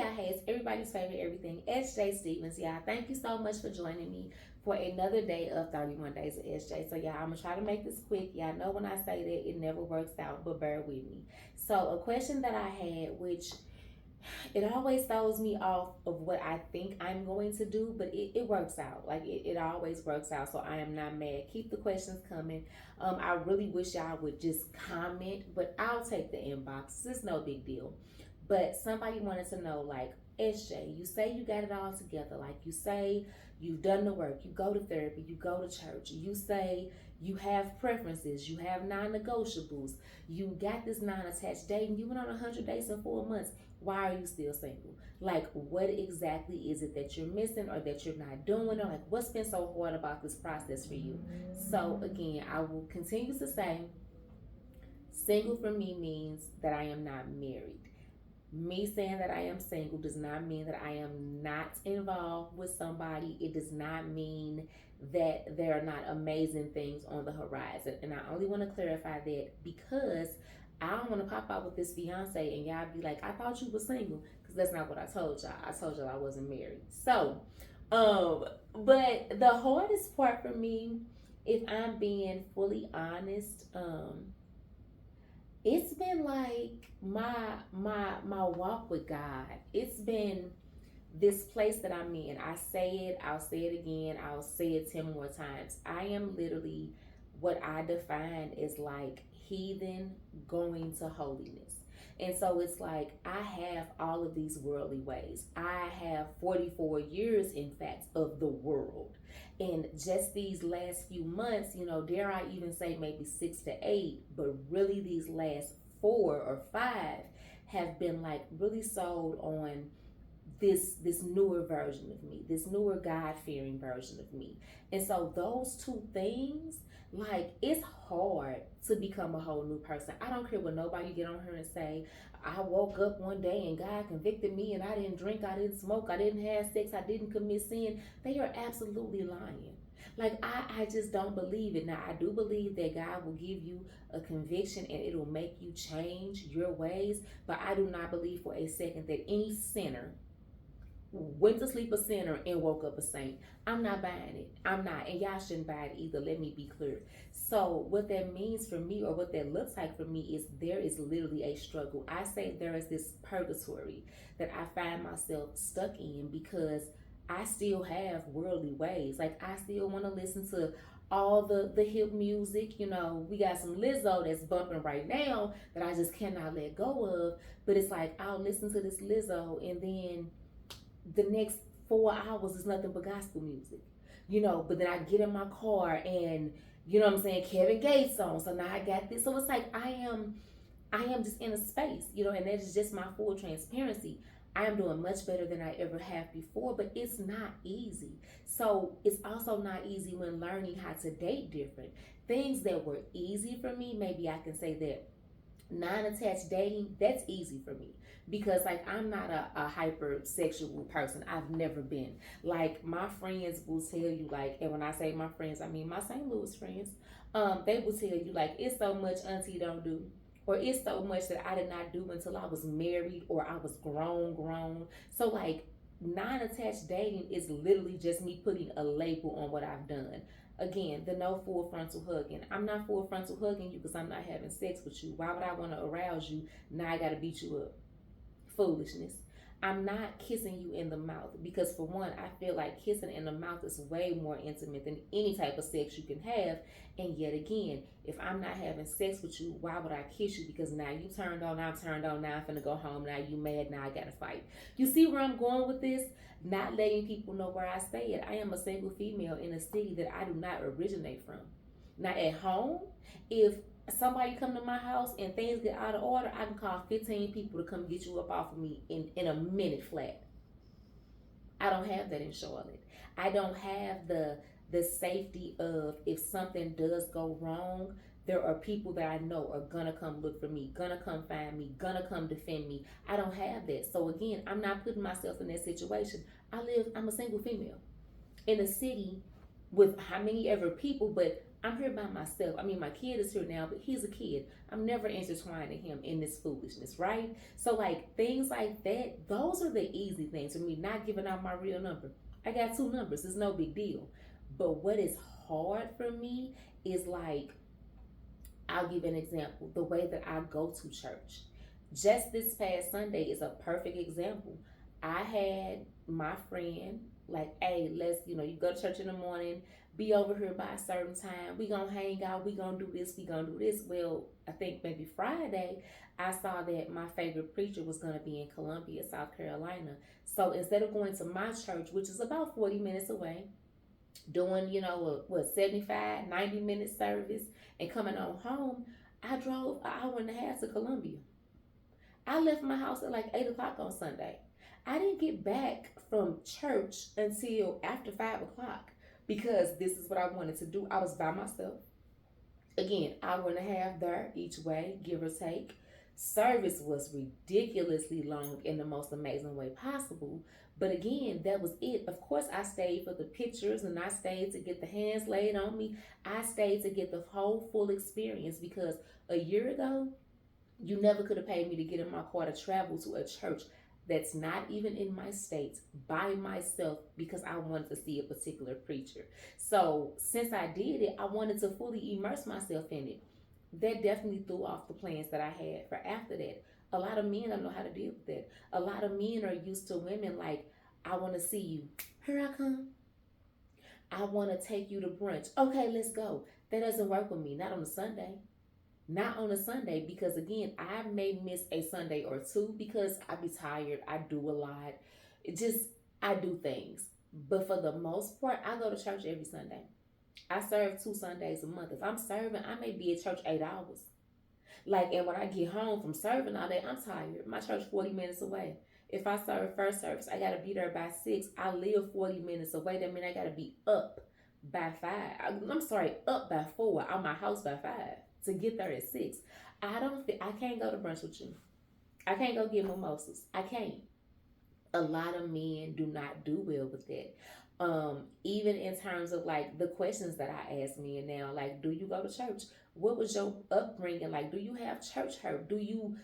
y'all, hey, it's everybody's favorite everything, SJ Stevens. Y'all, thank you so much for joining me for another day of 31 Days of SJ. So, y'all, I'm gonna try to make this quick. Y'all know when I say that it never works out, but bear with me. So, a question that I had, which it always throws me off of what I think I'm going to do, but it works out. Like it always works out. So I am not mad. Keep the questions coming. I really wish y'all would just comment, but I'll take the inbox. It's no big deal. But somebody wanted to know, like, SJ, you say you got it all together. Like you say you've done the work, you go to therapy, you go to church, you say you have preferences, you have non-negotiables, you got this non-attached dating, you went on 100 dates in 4 months. Why are you still single? Like, what exactly is it that you're missing or that you're not doing? Or like, what's been so hard about this process for you? So again, I will continue to say, single for me means that I am not married. Me saying that I am single does not mean that I am not involved with somebody. It does not mean that there are not amazing things on the horizon. And I only want to clarify that because I don't want to pop out with this fiance and y'all be like, I thought you were single. Because that's not what I told y'all. I told y'all I wasn't married. So, but the hardest part for me, if I'm being fully honest, it's been like my walk with God. It's been this place that I'm in. I say it, I'll say it again, I'll say it 10 more times. I am literally what I define as like heathen going to holiness. And so it's like I have all of these worldly ways. I have 44 years, in fact, of the world. And just these last few months, dare I even say maybe 6 to 8, but really these last 4 or 5 have been like really sold on this newer version of me, this newer God-fearing version of me. And so those two things, like, it's hard to become a whole new person. I don't care what nobody get on here and say, I woke up one day and God convicted me and I didn't drink, I didn't smoke, I didn't have sex, I didn't commit sin. They are absolutely lying. Like, I just don't believe it. Now, I do believe that God will give you a conviction and it'll make you change your ways, but I do not believe for a second that any sinner went to sleep a sinner and woke up a saint. I'm not buying it. I'm not. And y'all shouldn't buy it either. Let me be clear. So what that means for me, or what that looks like for me, is there is literally a struggle. I say there is this purgatory that I find myself stuck in because I still have worldly ways. Like, I still want to listen to all the hip music. We got some Lizzo that's bumping right now that I just cannot let go of. But it's like I'll listen to this Lizzo and then the next 4 hours is nothing but gospel music, but then I get in my car and what I'm saying, Kevin Gates on. So now I got this. So it's like I am just in a space, and that is just my full transparency. I am doing much better than I ever have before, but it's not easy. So it's also not easy when learning how to date different. Things that were easy for me, maybe I can say that non-attached dating, that's easy for me because like I'm not a hypersexual person. I've never been. Like, my friends will tell you, like, and when I say my friends, I mean my St. Louis friends. They will tell you, like, it's so much auntie don't do, or it's so much that I did not do until I was married or I was grown. So like, non-attached dating is literally just me putting a label on what I've done. Again, the no full frontal hugging. I'm not full frontal hugging you because I'm not having sex with you. Why would I want to arouse you? Now I got to beat you up. Foolishness. I'm not kissing you in the mouth because, for one, I feel like kissing in the mouth is way more intimate than any type of sex you can have. And yet again, if I'm not having sex with you, why would I kiss you? Because now you turned on, I'm turned on, now I'm finna go home, now you mad, now I gotta fight. You see where I'm going with this? Not letting people know where I stay at. I am a single female in a city that I do not originate from. Now at home, if somebody come to my house and things get out of order, I can call 15 people to come get you up off of me in a minute flat. I don't have that in Charlotte. I don't have the safety of, if something does go wrong, there are people that I know are gonna come look for me, gonna come find me, gonna come defend me. I don't have that. So again, I'm not putting myself in that situation. I'm a single female in a city with how many ever people, but I'm here by myself. I mean, my kid is here now, but he's a kid. I'm never intertwining him in this foolishness, right? So, like, things like that, those are the easy things for me, not giving out my real number. I got two numbers, it's no big deal. But what is hard for me is like, I'll give an example the way that I go to church. Just this past Sunday is a perfect example. I had my friend, like, hey, let's, you go to church in the morning, be over here by a certain time. We gonna hang out, we gonna do this, we gonna do this. Well, I think maybe Friday, I saw that my favorite preacher was gonna be in Columbia, South Carolina. So instead of going to my church, which is about 40 minutes away, doing, what, 75, 90-minute service and coming on home, I drove an hour and a half to Columbia. I left my house at like 8 o'clock on Sunday. I didn't get back from church until after 5 o'clock because this is what I wanted to do. I was by myself. Again, hour and a half there each way, give or take. Service was ridiculously long in the most amazing way possible. But again, that was it. Of course, I stayed for the pictures and I stayed to get the hands laid on me. I stayed to get the whole full experience because a year ago, you never could have paid me to get in my car to travel to a church that's not even in my state by myself because I wanted to see a particular preacher. So since I did it, I wanted to fully immerse myself in it. That definitely threw off the plans that I had for after that. A lot of men don't know how to deal with that. A lot of men are used to women like, I want to see you. Here I come. I want to take you to brunch. Okay, let's go. That doesn't work with me. Not on a Sunday. Not on a Sunday because again, I may miss a Sunday or two because I be tired. I do a lot. I do things. But for the most part, I go to church every Sunday. I serve 2 Sundays a month. If I'm serving, I may be at church 8 hours. Like, and when I get home from serving all day, I'm tired. My church 40 minutes away. If I serve first service, I gotta be there by 6. I live 40 minutes away. That means I gotta be up by 5. I'm sorry, up by 4. Out my house by 5 to get there at 6. I can't go to brunch with you. I can't go get mimosas. I can't. A lot of men do not do well with that. Even in terms of like the questions that I ask men now, like, do you go to church? What was your upbringing like? Do you have church hurt? Do you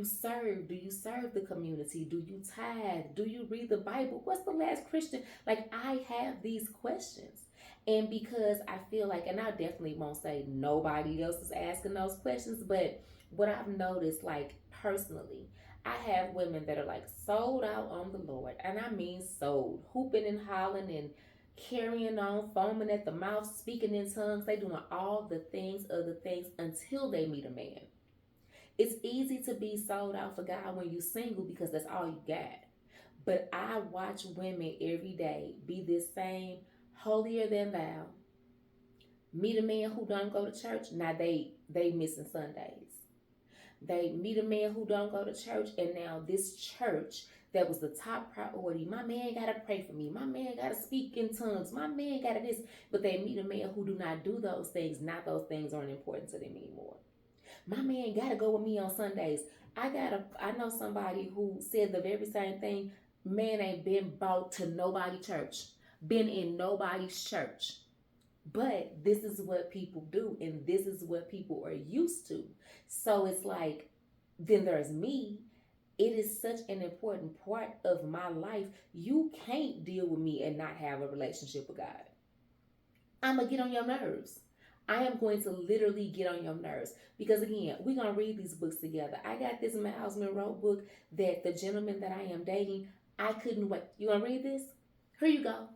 serve? Do you serve the community? Do you tithe? Do you read the Bible? What's the last Christian? Like, I have these questions. And because I feel like, and I definitely won't say nobody else is asking those questions, but what I've noticed, like, personally, I have women that are like sold out on the Lord, and I mean sold, hooping and hollering and carrying on, foaming at the mouth, speaking in tongues. They doing all the things, other things until they meet a man. It's easy to be sold out for God when you're single because that's all you got. But I watch women every day be this same holier than thou. Meet a man who don't go to church. Now they missing Sundays. They meet a man who don't go to church, and now this church that was the top priority. My man gotta pray for me. My man gotta speak in tongues. My man gotta this. But they meet a man who do not do those things. Not those things aren't important to them anymore. My man gotta go with me on Sundays. I know somebody who said the very same thing. Man ain't been bought to nobody church. Been in nobody's church. But this is what people do, and this is what people are used to. So it's like, then there's me. It is such an important part of my life. You can't deal with me and not have a relationship with God. I'm going to get on your nerves. I am going to literally get on your nerves. Because again, we're going to read these books together. I got this Miles Monroe book that the gentleman that I am dating, I couldn't wait. You going to read this? Here you go.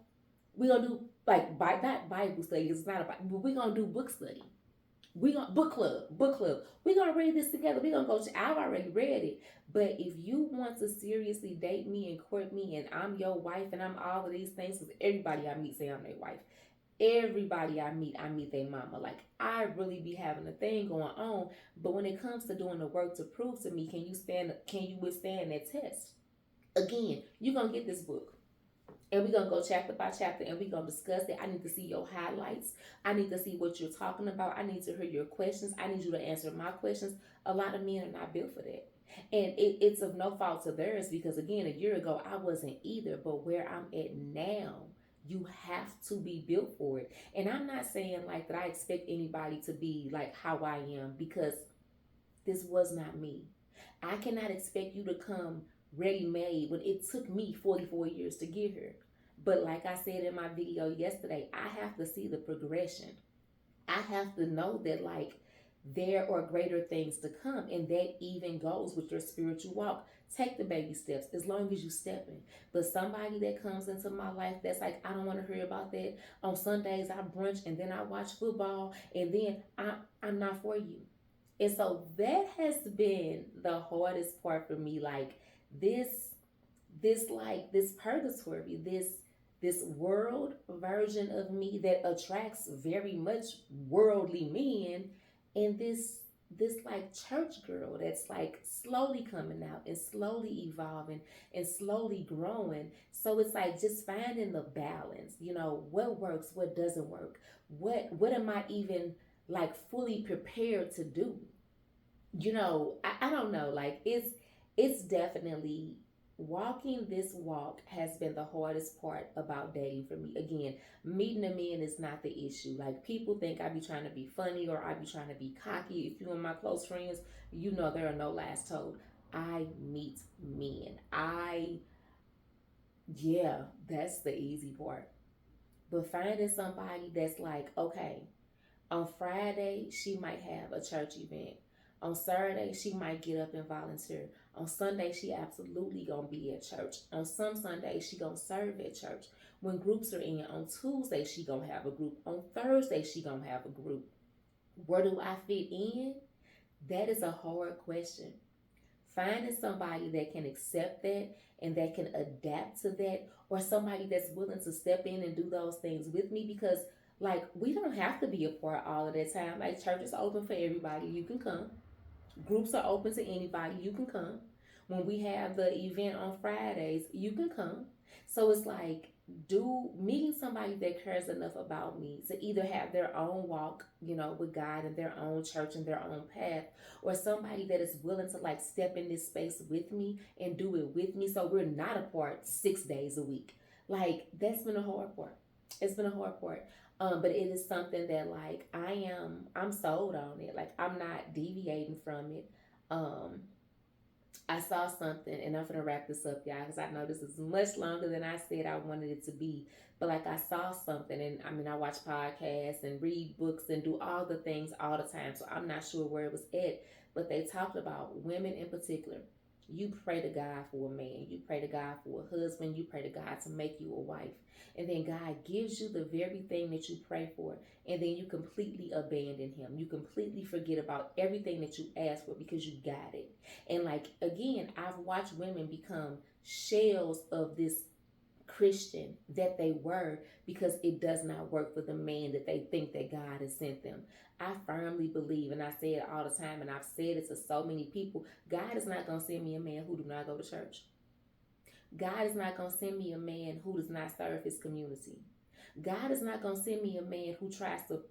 We're going to do, like, not Bible study. It's not about, but we're going to do book study. We're going to, book club. We're going to read this together. We're going to go, I've already read it. But if you want to seriously date me and court me and I'm your wife and I'm all of these things, because everybody I meet say I'm their wife. Everybody I meet their mama. Like, I really be having a thing going on. But when it comes to doing the work to prove to me, can you withstand that test? Again, you're going to get this book. And we're going to go chapter by chapter and we're going to discuss it. I need to see your highlights. I need to see what you're talking about. I need to hear your questions. I need you to answer my questions. A lot of men are not built for that. And it's of no fault to theirs because, again, a year ago, I wasn't either. But where I'm at now, You have to be built for it. And I'm not saying like that I expect anybody to be like how I am, because this was not me. I cannot expect you to come ready made when it took me 44 years to get here. But like I said in my video yesterday, I have to see the progression. I have to know that like there are greater things to come, and that even goes with your spiritual walk. Take the baby steps as long as you stepping. But somebody that comes into my life that's like, I don't want to hear about that. On Sundays I brunch and then I watch football and then I'm not for you. And so that has been the hardest part for me. Like this, this purgatory, this world version of me that attracts very much worldly men, and this like church girl that's like slowly coming out and slowly evolving and slowly growing. So it's like just finding the balance, what works, what doesn't work, what am I even like fully prepared to do. I don't know, like it's definitely walking this walk has been the hardest part about dating for me. Again, meeting a man is not the issue. Like people think I be trying to be funny or I be trying to be cocky. If you and my close friends, there are no lies told. I meet men. Yeah, that's the easy part. But finding somebody that's like, okay, on Friday, she might have a church event. On Saturday, she might get up and volunteer. On Sunday, she absolutely gonna be at church. On some Sundays, she gonna serve at church. When groups are in, on Tuesday, she gonna have a group. On Thursday, she gonna have a group. Where do I fit in? That is a hard question. Finding somebody that can accept that and that can adapt to that, or somebody that's willing to step in and do those things with me, because like we don't have to be apart all of the time. Like church is open for everybody, you can come. Groups are open to anybody, you can come. When we have the event on Fridays, you can come. So it's like, do meeting somebody that cares enough about me to either have their own walk, with God and their own church and their own path, or somebody that is willing to like step in this space with me and do it with me, so we're not apart 6 days a week. Like that's been a hard part. It's been a hard part. But it is something that like I'm sold on it. Like I'm not deviating from it. Um, I saw something, and I'm gonna wrap this up, y'all, because I know this is much longer than I said I wanted it to be. But like I saw something, and I mean I watch podcasts and read books and do all the things all the time, so I'm not sure where it was at. But they talked about women in particular. You pray to God for a man. You pray to God for a husband. You pray to God to make you a wife. And then God gives you the very thing that you pray for. And then you completely abandon him. You completely forget about everything that you asked for because you got it. And like, again, I've watched women become shells of this Christian that they were because it does not work for the man that they think that God has sent them. I firmly believe, and I say it all the time, and I've said it to so many people, God is not going to send me a man who do not go to church. God is not going to send me a man who does not serve his community. God is not going to send me a man who tries to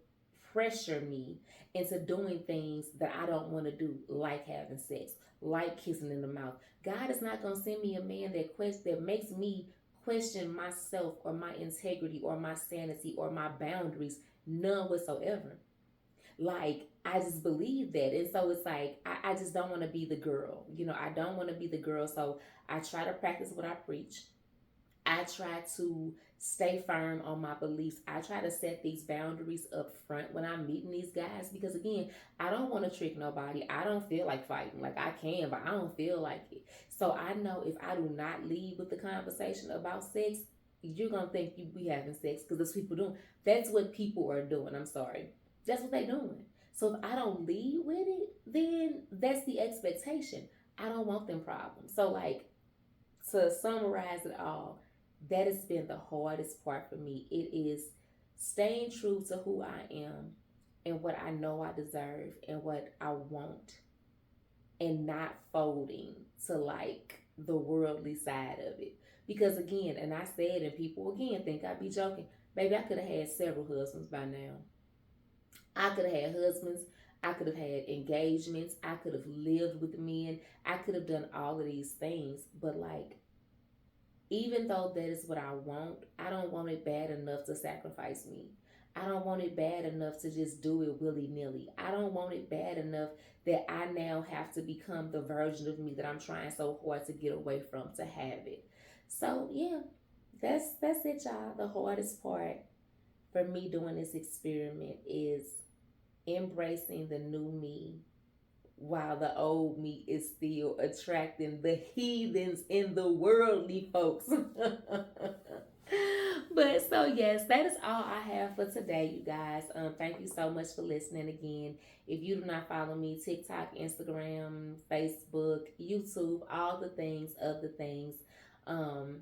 pressure me into doing things that I don't want to do, like having sex, like kissing in the mouth. God is not going to send me a man that makes me question myself or my integrity or my sanity or my boundaries, none whatsoever. Like, I just believe that. And so it's like, I just don't want to be the girl. I don't want to be the girl. So I try to practice what I preach. I try to stay firm on my beliefs. I try to set these boundaries up front when I'm meeting these guys because, again, I don't want to trick nobody. I don't feel like fighting. Like, I can, but I don't feel like it. So I know if I do not lead with the conversation about sex, you're going to think you be having sex because that's what people doing. That's what people are doing. I'm sorry. That's what they're doing. So if I don't lead with it, then that's the expectation. I don't want them problems. So, like, to summarize it all, that has been the hardest part for me. It is staying true to who I am and what I know I deserve and what I want, and not folding to like the worldly side of it. Because again, and I said, and people again think I be joking, baby, I could have had several husbands by now. I could have had husbands. I could have had engagements. I could have lived with men. I could have done all of these things. But like, even though that is what I want, I don't want it bad enough to sacrifice me. I don't want it bad enough to just do it willy nilly. I don't want it bad enough that I now have to become the version of me that I'm trying so hard to get away from to have it. So yeah, that's it, y'all. The hardest part for me doing this experiment is embracing the new me while the old me is still attracting the heathens and the worldly folks. But so yes, that is all I have for today, you guys. Thank you so much for listening again. If you do not follow me, TikTok, Instagram, Facebook, YouTube, all the things of the things. Um,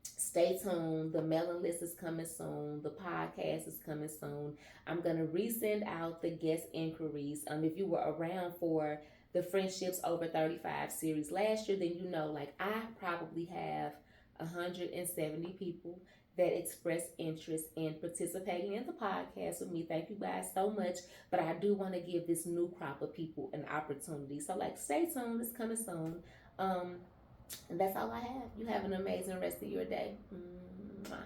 Stay tuned. The mailing list is coming soon. The podcast is coming soon. I'm gonna resend out the guest inquiries. If you were around for the Friendships Over 35 series last year, then you know, like, I probably have 170 people that express interest in participating in the podcast with me. Thank you guys so much. But I do want to give this new crop of people an opportunity. So, like, stay tuned. It's coming soon. Um, and that's all I have. You have an amazing rest of your day. Mwah.